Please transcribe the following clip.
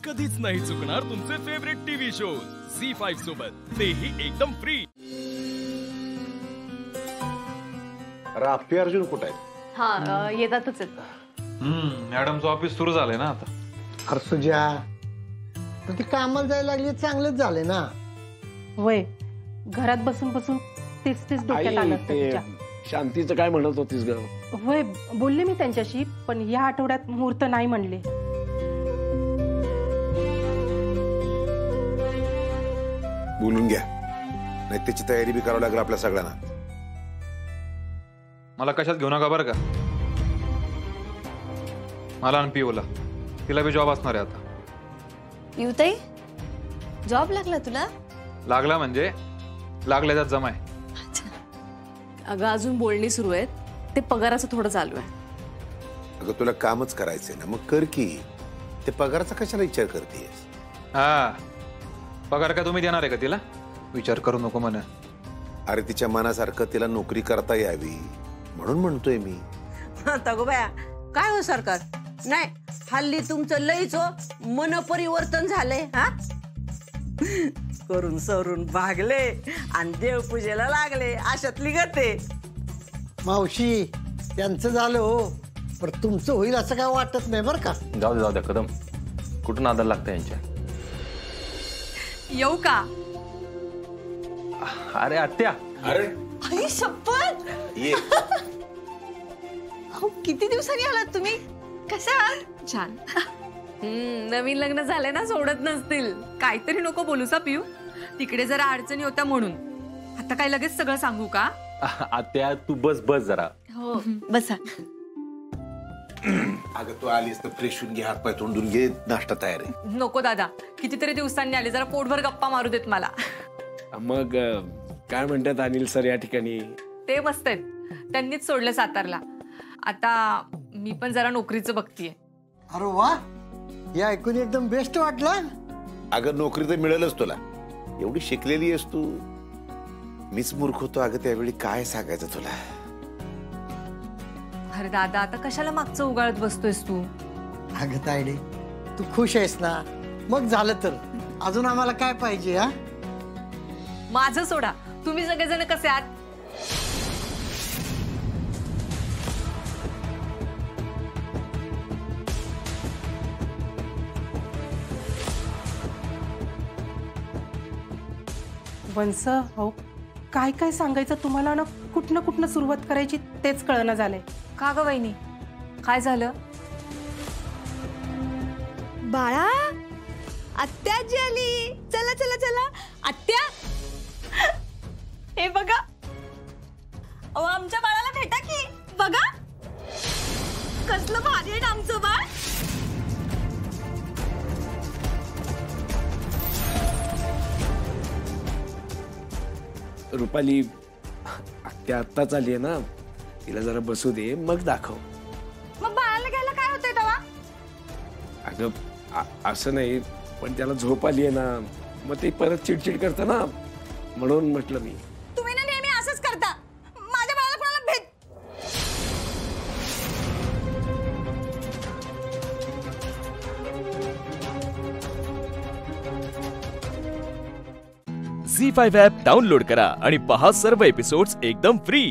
कधीच नाही चुकणार तुमचे फेवरेट टीव्ही शोज झी5 सोबत, तेही एकदम फ्री। अरे आपली अर्जुन कुठे आहे? हा येतातच आहेत। मॅडमचं ऑफिस सुरू झालंय ना आता। खर्च ज्या तर ती कामाला जायला लागली चांगलेच झाले ना। वय घरात बसून बसून तेच तेच डोक्यात आलं असतं तिच्या। शांतीचं काय म्हणत होतीस ग? वय बोलले मी त्यांच्याशी, पण या आठवड्यात मुहूर्त नाही म्हणले। बोलून घ्या, नाही त्याची तयारी बी करावी लागेल आपल्या सगळ्यांना। मला कशात घेऊ नका बरं का। मला आणि पिओला, तिला बी जॉब असणार आहे आता। युताई जॉब लागला तुला? लागला म्हणजे लागले त्यात जमाय। अगं अजून बोलणी सुरू आहेत, ते पगाराचं थोडं चालू आहे। अगं तुला कामच करायचंय ना, मग कर की। ते पगाराचा कशाला विचार करतेस? हा पगार का तुम्ही देणार आहे का तिला? विचार करू नको म्हण। अरे तिच्या मनासारखं तिला नोकरी करता यावी म्हणून म्हणतोय मी। तगो बाया, काय हो सरकार, नाही हल्ली तुमचं लईच मन परिवर्तन झालंय। हा करून सरून भागले आणि देवपूजेला लागले, अशातली गते। मावशी त्यांचं झालं हो, पण तुमचं होईल असं काय वाटत नाही बरं का। जाऊ द्या कदम, कुठून आदर लागतं यांच्या। येऊ का? अरे आत्या, अरे आई शपथ, ये किती दिवसांनी आलात तुम्ही? कशा आहात? छान। नवीन लग्न झाले ना, सोडत नसतील। काहीतरी नको बोलूसा पिऊ, तिकडे जरा अडचणी होत्या म्हणून। आता काय लगेच सगळं सांगू का? आत्या तू बस जरा। हो बसा। अगं तू आलीस तर फ्रेश होऊन घे, हात पाय तोंडून घे, नाश्ता तयार आहे। नको दादा, कितीतरी दिवसांनी आले, जरा पोटभर गप्पा मारू देत मला। मग काय म्हणतात अनिल सर या ठिकाणी? ते मस्त आहेत, त्यांनीच सोडलं सातारला। आता मी पण जरा नोकरीचं बघतीये। अरे वा, हे ऐकून एकदम बेस्ट वाटलं। अगं नोकरी तर मिळेलच तुला, एवढी शिकलेली आहेस तू। मीच मूर्ख होतो अगं त्यावेळी, काय सांगायचं तुला। अरे दादा, आता कशाला मागचं उगाळत बसतोयस तू? अगं तायडे, तू खुश आहेस ना, मग झालं तर अजून आम्हाला काय पाहिजे? हा माझं सोडा, तुम्ही सगळेजण कसे आहात? वंस हो, काय काय सांगायचं तुम्हाला ना, कुठनं सुरुवात करायची तेच कळना झालंय। का ग वहिनी, काय झालं? बाळा, आत्या आजी आली। चला चला चला आत्या, हे बघा। अहो आमच्या बाळाला भेटा की, बघा कसलं भारी आहे आमचं बाळ। रुपाली, आत्या आत्ताच आली आहे ना, तिला जरा बसू दे, मग दाखव। मग बाळाला घ्यायला काय होतंय तेव्हा? अगं असं नाही, पण त्याला झोप आली आहे ना, मग ते परत चिडचिड करतं ना, म्हणून म्हटलं मी। तुम्ही ना नेहमी असंच करता, माझ्या बाळाला कोणाला भेट। झी5 ॲप डाउनलोड करा आणि पहा सर्व एपिसोड्स एकदम फ्री।